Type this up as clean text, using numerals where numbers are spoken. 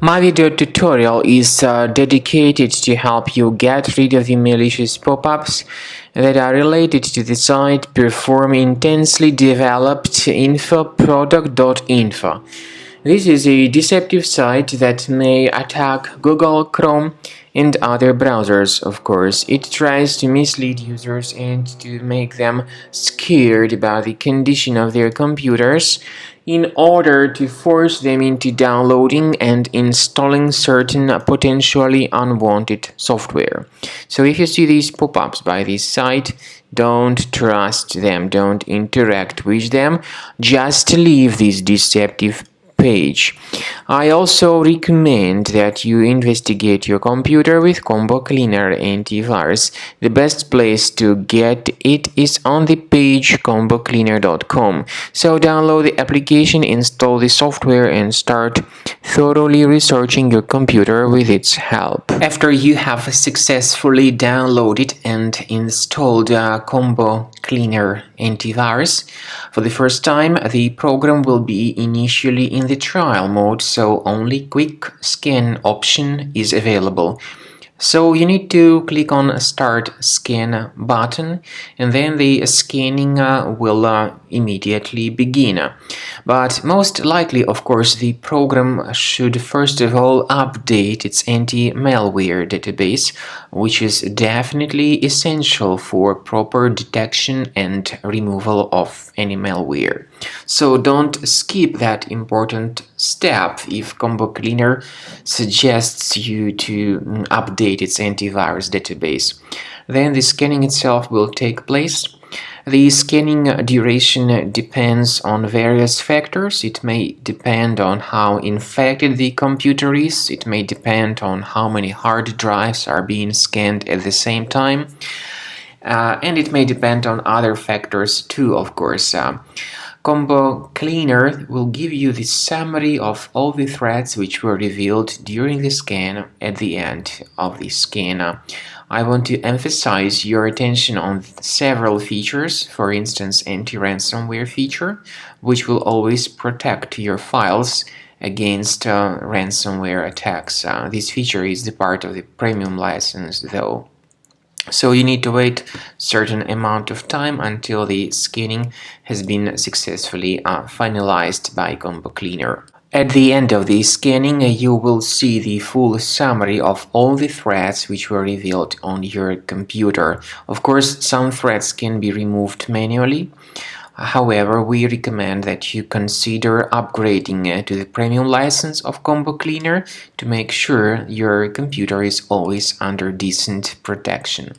My video tutorial is dedicated to help you get rid of the malicious pop-ups that are related to the site Perform Intensely Developed Info Product.info. This is a deceptive site that may attack Google, Chrome, and other browsers, of course. It tries to mislead users and to make them scared about the condition of their computers in order to force them into downloading and installing certain potentially unwanted software. So if you see these pop-ups by this site, don't trust them, don't interact with them, just leave this deceptive page. I also recommend that you investigate your computer with Combo Cleaner Antivirus. The best place to get it is on the page combocleaner.com. So download the application, install the software, and start thoroughly researching your computer with its help. After you have successfully downloaded and installed Combo Cleaner Antivirus for the first time, the program will be initially in the trial mode, so only quick scan option is available. So you need to click on Start Scan button, and then the scanning will immediately begin. But most likely, of course, the program should first of all update its anti-malware database, which is definitely essential for proper detection and removal of any malware. So don't skip that important step if Combo Cleaner suggests you to update its antivirus database. Then the scanning itself will take place. The scanning duration depends on various factors. It may depend on how infected the computer is. It may depend on how many hard drives are being scanned at the same time. And it may depend on other factors too, of course. Combo Cleaner will give you the summary of all the threats which were revealed during the scan at the end of the scan. I want to emphasize your attention on several features, for instance, anti-ransomware feature, which will always protect your files against ransomware attacks. This feature is the part of the premium license, though. So you need to wait a certain amount of time until the scanning has been successfully finalized by Combo Cleaner. At the end of the scanning, you will see the full summary of all the threats which were revealed on your computer. Of course, some threats can be removed manually. However, we recommend that you consider upgrading to the premium license of Combo Cleaner to make sure your computer is always under decent protection.